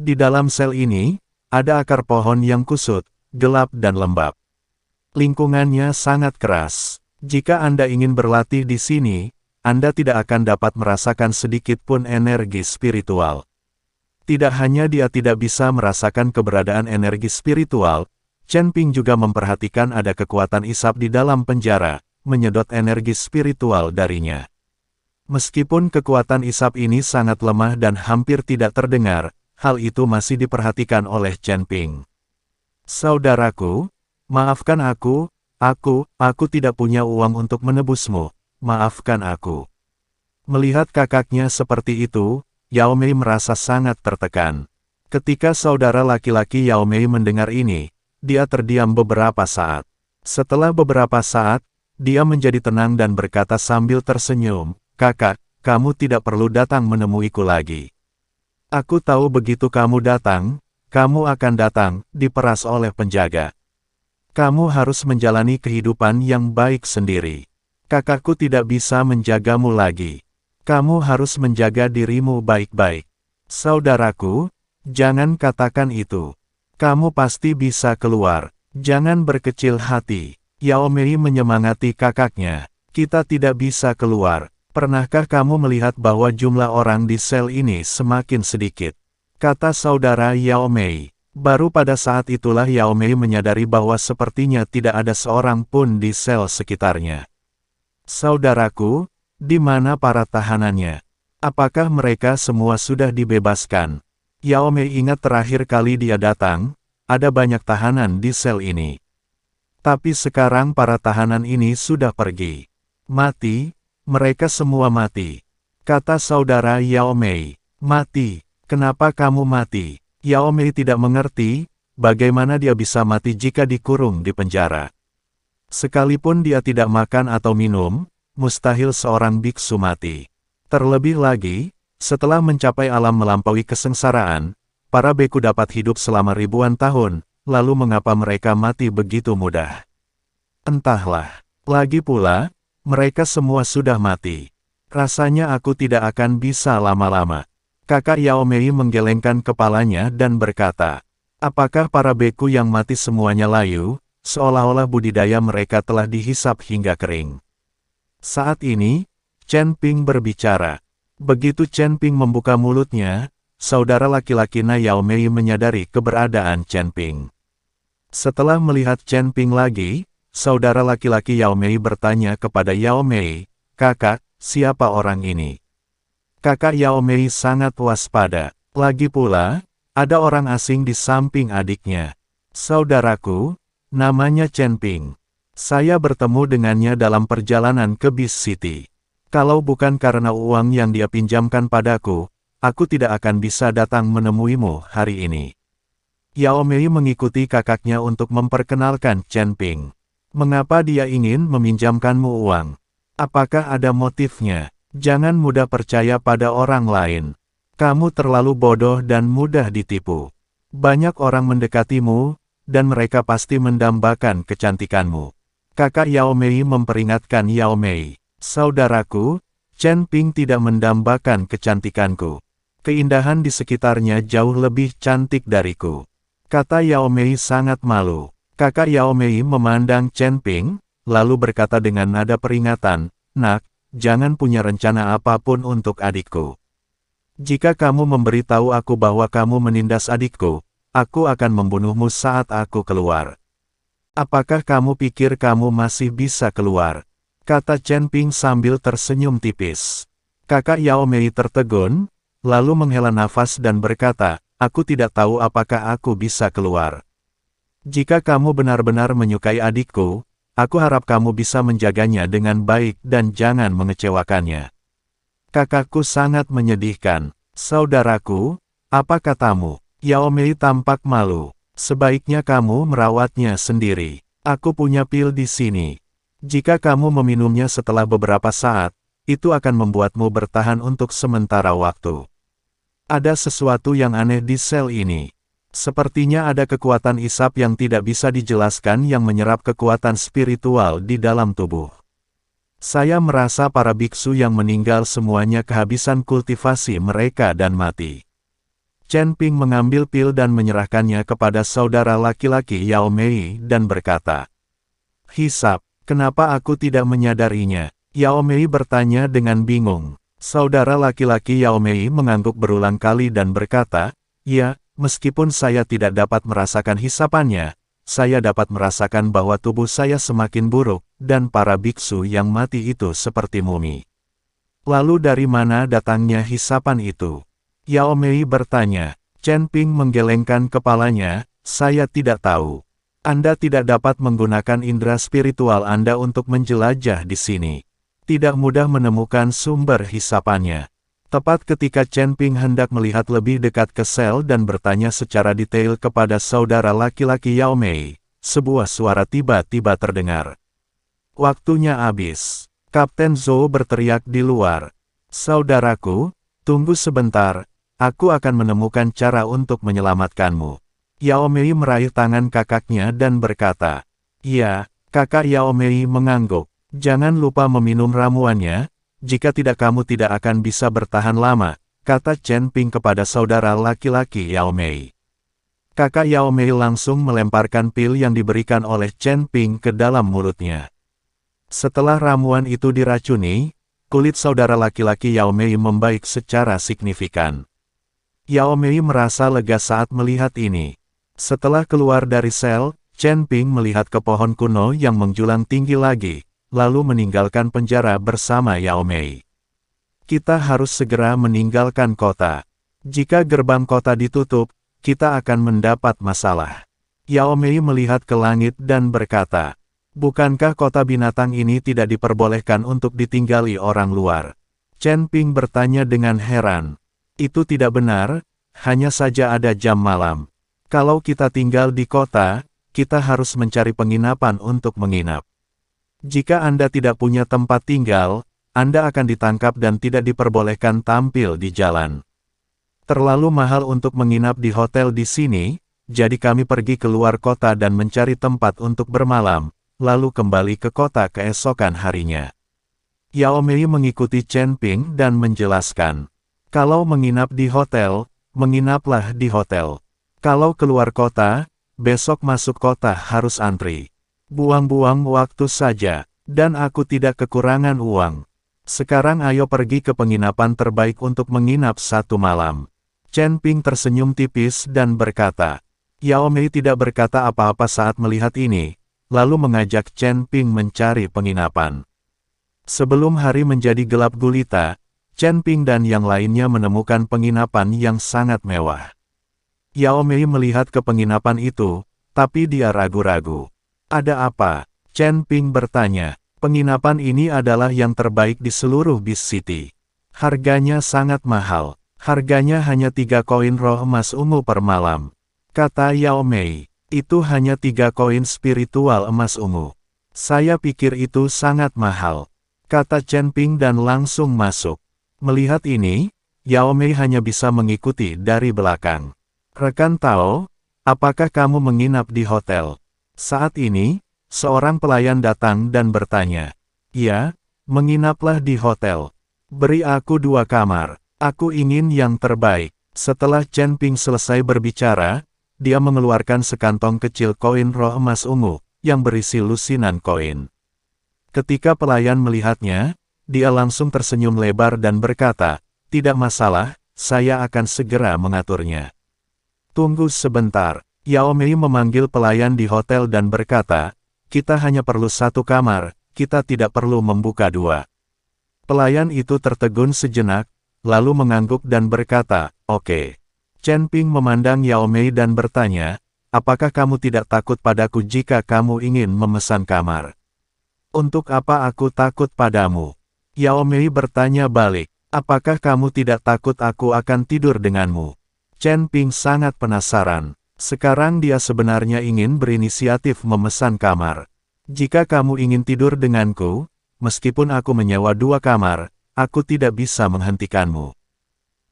Di dalam sel ini, ada akar pohon yang kusut, gelap dan lembab. Lingkungannya sangat keras. Jika Anda ingin berlatih di sini, Anda tidak akan dapat merasakan sedikit pun energi spiritual. Tidak hanya dia tidak bisa merasakan keberadaan energi spiritual, Chen Ping juga memperhatikan ada kekuatan isap di dalam penjara, menyedot energi spiritual darinya. Meskipun kekuatan isap ini sangat lemah dan hampir tidak terdengar, hal itu masih diperhatikan oleh Chen Ping. Saudaraku, maafkan aku tidak punya uang untuk menebusmu, maafkan aku. Melihat kakaknya seperti itu, Yao Mei merasa sangat tertekan. Ketika saudara laki-laki Yao Mei mendengar ini, dia terdiam beberapa saat. Setelah beberapa saat, dia menjadi tenang dan berkata sambil tersenyum, "Kakak, kamu tidak perlu datang menemuiku lagi. Aku tahu begitu kamu datang, kamu akan datang, diperas oleh penjaga. Kamu harus menjalani kehidupan yang baik sendiri. Kakakku tidak bisa menjagamu lagi. Kamu harus menjaga dirimu baik-baik. Saudaraku, jangan katakan itu. Kamu pasti bisa keluar. Jangan berkecil hati." Yao Mei menyemangati kakaknya. "Kita tidak bisa keluar. Pernahkah kamu melihat bahwa jumlah orang di sel ini semakin sedikit?" kata saudara Yao Mei. Baru pada saat itulah Yao Mei menyadari bahwa sepertinya tidak ada seorang pun di sel sekitarnya. "Saudaraku, di mana para tahanannya? Apakah mereka semua sudah dibebaskan?" Yao Mei ingat terakhir kali dia datang, ada banyak tahanan di sel ini. Tapi sekarang para tahanan ini sudah pergi. "Mati, mereka semua mati," kata saudara Yao Mei. "Mati, kenapa kamu mati?" Yao Mei tidak mengerti, bagaimana dia bisa mati jika dikurung di penjara. Sekalipun dia tidak makan atau minum, mustahil seorang biksu mati. Terlebih lagi, setelah mencapai alam melampaui kesengsaraan, para beku dapat hidup selama ribuan tahun, lalu mengapa mereka mati begitu mudah? Entahlah. Lagi pula, mereka semua sudah mati. Rasanya aku tidak akan bisa lama-lama. Kakak Yao Mei menggelengkan kepalanya dan berkata, "Apakah para beku yang mati semuanya layu, seolah-olah budidaya mereka telah dihisap hingga kering?" Saat ini, Chen Ping berbicara. Begitu Chen Ping membuka mulutnya, saudara laki-laki Yao Mei menyadari keberadaan Chen Ping. Setelah melihat Chen Ping lagi, saudara laki-laki Yao Mei bertanya kepada Yao Mei, "Kakak, siapa orang ini?" Kakak Yao Mei sangat waspada. Lagi pula, ada orang asing di samping adiknya. "Saudaraku, namanya Chen Ping. Saya bertemu dengannya dalam perjalanan ke Beast City. Kalau bukan karena uang yang dia pinjamkan padaku, aku tidak akan bisa datang menemuimu hari ini." Yao Mei mengikuti kakaknya untuk memperkenalkan Chen Ping. "Mengapa dia ingin meminjamkanmu uang? Apakah ada motifnya? Jangan mudah percaya pada orang lain. Kamu terlalu bodoh dan mudah ditipu. Banyak orang mendekatimu, dan mereka pasti mendambakan kecantikanmu." Kakak Yao Mei memperingatkan Yao Mei, "Saudaraku, Chen Ping tidak mendambakan kecantikanku. Keindahan di sekitarnya jauh lebih cantik dariku," kata Yao Mei sangat malu. Kakak Yao Mei memandang Chen Ping, lalu berkata dengan nada peringatan, "Nak, jangan punya rencana apapun untuk adikku. Jika kamu memberitahu aku bahwa kamu menindas adikku, aku akan membunuhmu saat aku keluar." "Apakah kamu pikir kamu masih bisa keluar?" kata Chen Ping sambil tersenyum tipis. Kakak Yao Mei tertegun, lalu menghela nafas dan berkata, "Aku tidak tahu apakah aku bisa keluar. Jika kamu benar-benar menyukai adikku, aku harap kamu bisa menjaganya dengan baik dan jangan mengecewakannya." "Kakakku sangat menyedihkan. Saudaraku, apa katamu?" Yao Mei tampak malu. "Sebaiknya kamu merawatnya sendiri. Aku punya pil di sini. Jika kamu meminumnya setelah beberapa saat, itu akan membuatmu bertahan untuk sementara waktu." Ada sesuatu yang aneh di sel ini. Sepertinya ada kekuatan isap yang tidak bisa dijelaskan yang menyerap kekuatan spiritual di dalam tubuh. Saya merasa para biksu yang meninggal semuanya kehabisan kultivasi mereka dan mati. Chen Ping mengambil pil dan menyerahkannya kepada saudara laki-laki Yao Mei dan berkata, "Hisap, kenapa aku tidak menyadarinya?" Yao Mei bertanya dengan bingung. Saudara laki-laki Yao Mei mengangguk berulang kali dan berkata, "Ya, meskipun saya tidak dapat merasakan hisapannya, saya dapat merasakan bahwa tubuh saya semakin buruk, dan para biksu yang mati itu seperti mumi." "Lalu dari mana datangnya hisapan itu?" Yao Mei bertanya. Chen Ping menggelengkan kepalanya, "Saya tidak tahu. Anda tidak dapat menggunakan indera spiritual Anda untuk menjelajah di sini. Tidak mudah menemukan sumber hisapannya." Tepat ketika Chen Ping hendak melihat lebih dekat ke sel dan bertanya secara detail kepada saudara laki-laki Yao Mei, sebuah suara tiba-tiba terdengar. "Waktunya habis." Kapten Zhou berteriak di luar. "Saudaraku, tunggu sebentar. Aku akan menemukan cara untuk menyelamatkanmu." Yao Mei meraih tangan kakaknya dan berkata, "Ya." Kakak Yao Mei mengangguk. "Jangan lupa meminum ramuannya, jika tidak kamu tidak akan bisa bertahan lama," kata Chen Ping kepada saudara laki-laki Yao Mei. Kakak Yao Mei langsung melemparkan pil yang diberikan oleh Chen Ping ke dalam mulutnya. Setelah ramuan itu diracuni, kulit saudara laki-laki Yao Mei membaik secara signifikan. Yao Mei merasa lega saat melihat ini. Setelah keluar dari sel, Chen Ping melihat ke pohon kuno yang menjulang tinggi lagi, lalu meninggalkan penjara bersama Yao Mei. "Kita harus segera meninggalkan kota. Jika gerbang kota ditutup, kita akan mendapat masalah." Yao Mei melihat ke langit dan berkata, "Bukankah kota binatang ini tidak diperbolehkan untuk ditinggali orang luar?" Chen Ping bertanya dengan heran. "Itu tidak benar, hanya saja ada jam malam. Kalau kita tinggal di kota, kita harus mencari penginapan untuk menginap. Jika Anda tidak punya tempat tinggal, Anda akan ditangkap dan tidak diperbolehkan tampil di jalan. Terlalu mahal untuk menginap di hotel di sini, jadi kami pergi keluar kota dan mencari tempat untuk bermalam, lalu kembali ke kota keesokan harinya." Yao Mei mengikuti Chen Ping dan menjelaskan, "Kalau menginap di hotel, menginaplah di hotel. Kalau keluar kota, besok masuk kota harus antri. Buang-buang waktu saja, dan aku tidak kekurangan uang. Sekarang ayo pergi ke penginapan terbaik untuk menginap 1 malam." Chen Ping tersenyum tipis dan berkata. Yao Mei tidak berkata apa-apa saat melihat ini, lalu mengajak Chen Ping mencari penginapan. Sebelum hari menjadi gelap gulita, Chen Ping dan yang lainnya menemukan penginapan yang sangat mewah. Yao Mei melihat ke penginapan itu, tapi dia ragu-ragu. "Ada apa?" Chen Ping bertanya. "Penginapan ini adalah yang terbaik di seluruh Beast City. Harganya sangat mahal. Harganya hanya 3 koin roh emas ungu per malam," kata Yao Mei. "Itu hanya 3 koin spiritual emas ungu. Saya pikir itu sangat mahal," kata Chen Ping dan langsung masuk. Melihat ini, Yao Mei hanya bisa mengikuti dari belakang. "Rekan Tao, apakah kamu menginap di hotel?" Saat ini, seorang pelayan datang dan bertanya. "Ya, menginaplah di hotel. Beri aku 2 kamar. Aku ingin yang terbaik." Setelah Chen Ping selesai berbicara, dia mengeluarkan sekantong kecil koin roh emas ungu, yang berisi lusinan koin. Ketika pelayan melihatnya, dia langsung tersenyum lebar dan berkata, "Tidak masalah, saya akan segera mengaturnya." "Tunggu sebentar." Yao Mei memanggil pelayan di hotel dan berkata, "Kita hanya perlu 1 kamar, kita tidak perlu membuka 2. Pelayan itu tertegun sejenak, lalu mengangguk dan berkata, "Oke." Chen Ping memandang Yao Mei dan bertanya, "Apakah kamu tidak takut padaku jika kamu ingin memesan kamar?" "Untuk apa aku takut padamu?" Yao Mei bertanya balik, "Apakah kamu tidak takut aku akan tidur denganmu?" Chen Ping sangat penasaran. Sekarang dia sebenarnya ingin berinisiatif memesan kamar. "Jika kamu ingin tidur denganku, meskipun aku menyewa 2 kamar, aku tidak bisa menghentikanmu,"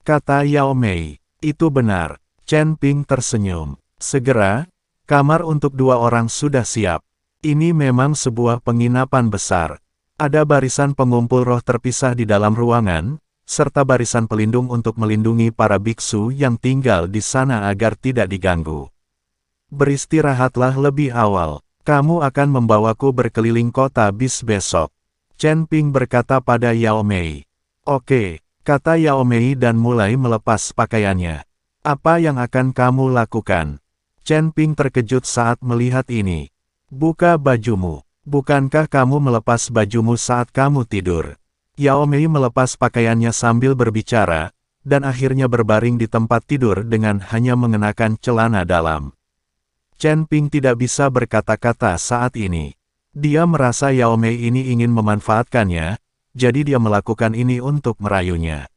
kata Yao Mei. "Itu benar." Chen Ping tersenyum. "Segera, kamar untuk 2 orang sudah siap. Ini memang sebuah penginapan besar. Ada barisan pengumpul roh terpisah di dalam ruangan, serta barisan pelindung untuk melindungi para biksu yang tinggal di sana agar tidak diganggu. Beristirahatlah lebih awal. Kamu akan membawaku berkeliling kota bis besok. Chen Ping berkata pada Yao Mei. Oke, kata Yao Mei dan mulai melepas pakaiannya. Apa yang akan kamu lakukan? Chen Ping terkejut saat melihat ini. Buka bajumu. Bukankah kamu melepas bajumu saat kamu tidur? Yao Mei melepas pakaiannya sambil berbicara, dan akhirnya berbaring di tempat tidur dengan hanya mengenakan celana dalam. Chen Ping tidak bisa berkata-kata saat ini. Dia merasa Yao Mei ini ingin memanfaatkannya, jadi dia melakukan ini untuk merayunya.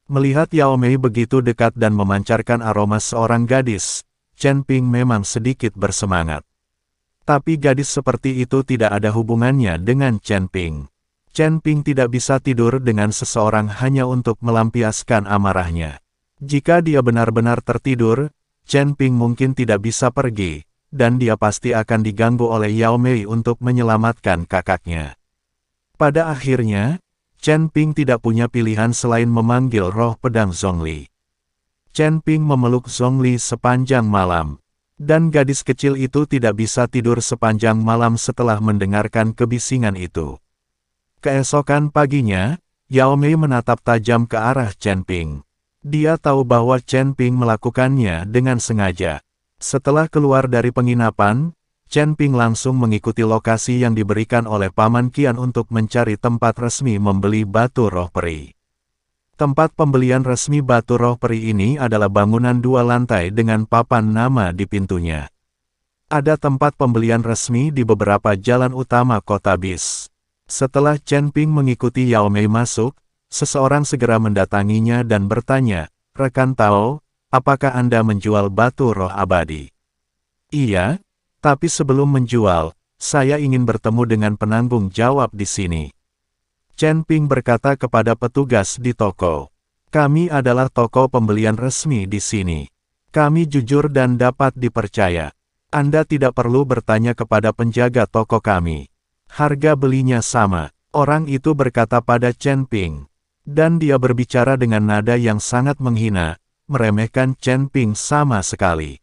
Melihat Yao Mei begitu dekat dan memancarkan aroma seorang gadis, Chen Ping memang sedikit bersemangat. Tapi gadis seperti itu tidak ada hubungannya dengan Chen Ping. Chen Ping tidak bisa tidur dengan seseorang hanya untuk melampiaskan amarahnya. Jika dia benar-benar tertidur, Chen Ping mungkin tidak bisa pergi, dan dia pasti akan diganggu oleh Yao Mei untuk menyelamatkan kakaknya. Pada akhirnya, Chen Ping tidak punya pilihan selain memanggil roh pedang Zhongli. Chen Ping memeluk Zhongli sepanjang malam, dan gadis kecil itu tidak bisa tidur sepanjang malam setelah mendengarkan kebisingan itu. Keesokan paginya, Yao Mei menatap tajam ke arah Chen Ping. Dia tahu bahwa Chen Ping melakukannya dengan sengaja. Setelah keluar dari penginapan, Chen Ping langsung mengikuti lokasi yang diberikan oleh Paman Qian untuk mencari tempat resmi membeli batu roh peri. Tempat pembelian resmi batu roh peri ini adalah bangunan 2 lantai dengan papan nama di pintunya. Ada tempat pembelian resmi di beberapa jalan utama kota bis. Setelah Chen Ping mengikuti Yao Mei masuk, seseorang segera mendatanginya dan bertanya, "Rekan Tao, apakah Anda menjual batu roh abadi?" "Iya, tapi sebelum menjual, saya ingin bertemu dengan penanggung jawab di sini." Chen Ping berkata kepada petugas di toko. "Kami adalah toko pembelian resmi di sini. Kami jujur dan dapat dipercaya. Anda tidak perlu bertanya kepada penjaga toko kami. Harga belinya sama." Orang itu berkata pada Chen Ping. Dan dia berbicara dengan nada yang sangat menghina, meremehkan Chen Ping sama sekali.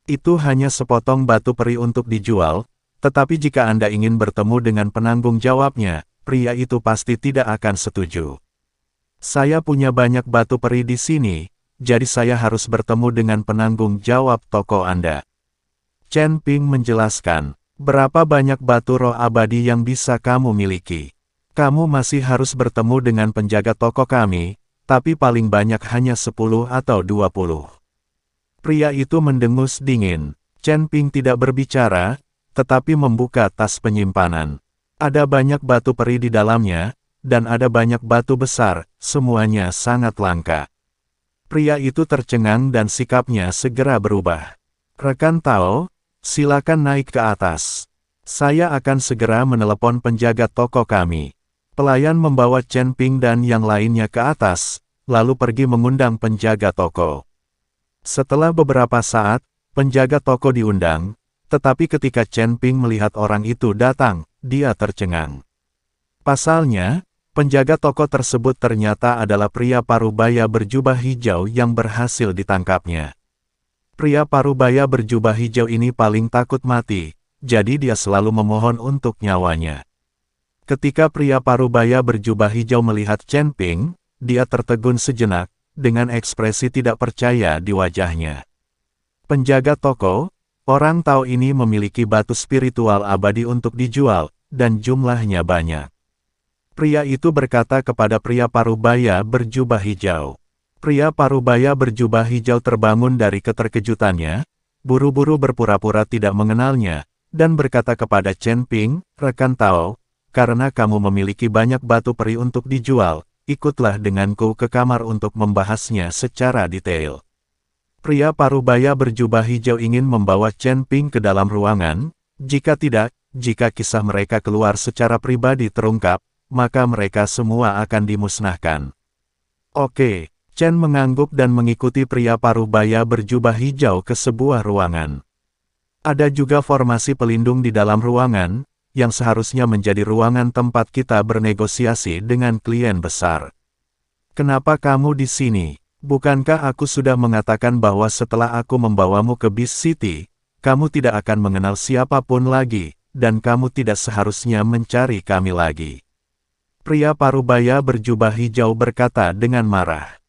"Itu hanya sepotong batu peri untuk dijual, tetapi jika Anda ingin bertemu dengan penanggung jawabnya, pria itu pasti tidak akan setuju. Saya punya banyak batu peri di sini, jadi saya harus bertemu dengan penanggung jawab toko Anda." Chen Ping menjelaskan, "Berapa banyak batu roh abadi yang bisa kamu miliki? Kamu masih harus bertemu dengan penjaga toko kami, tapi paling banyak hanya 10 atau 20. Pria itu mendengus dingin. Chen Ping tidak berbicara, tetapi membuka tas penyimpanan. Ada banyak batu peri di dalamnya, dan ada banyak batu besar, semuanya sangat langka. Pria itu tercengang dan sikapnya segera berubah. "Rekan Tao, silakan naik ke atas. Saya akan segera menelepon penjaga toko kami." Pelayan membawa Chen Ping dan yang lainnya ke atas, lalu pergi mengundang penjaga toko. Setelah beberapa saat, penjaga toko diundang, tetapi ketika Chen Ping melihat orang itu datang, dia tercengang. Pasalnya, penjaga toko tersebut ternyata adalah pria parubaya berjubah hijau yang berhasil ditangkapnya. Pria parubaya berjubah hijau ini paling takut mati, jadi dia selalu memohon untuk nyawanya. Ketika pria parubaya berjubah hijau melihat Chen Ping, dia tertegun sejenak, dengan ekspresi tidak percaya di wajahnya. "Penjaga toko, orang tahu ini memiliki batu spiritual abadi untuk dijual, dan jumlahnya banyak." Pria itu berkata kepada pria parubaya berjubah hijau. Pria parubaya berjubah hijau terbangun dari keterkejutannya, buru-buru berpura-pura tidak mengenalnya, dan berkata kepada Chen Ping, "Rekan Tao, karena kamu memiliki banyak batu peri untuk dijual, ikutlah denganku ke kamar untuk membahasnya secara detail." Pria parubaya berjubah hijau ingin membawa Chen Ping ke dalam ruangan, jika tidak, jika kisah mereka keluar secara pribadi terungkap, maka mereka semua akan dimusnahkan. "Oke." Chen mengangguk dan mengikuti pria parubaya berjubah hijau ke sebuah ruangan. Ada juga formasi pelindung di dalam ruangan, yang seharusnya menjadi ruangan tempat kita bernegosiasi dengan klien besar. Kenapa kamu di sini? Bukankah aku sudah mengatakan bahwa setelah aku membawamu ke Beast City, kamu tidak akan mengenal siapapun lagi, dan kamu tidak seharusnya mencari kami lagi. Pria parubaya berjubah hijau berkata dengan marah.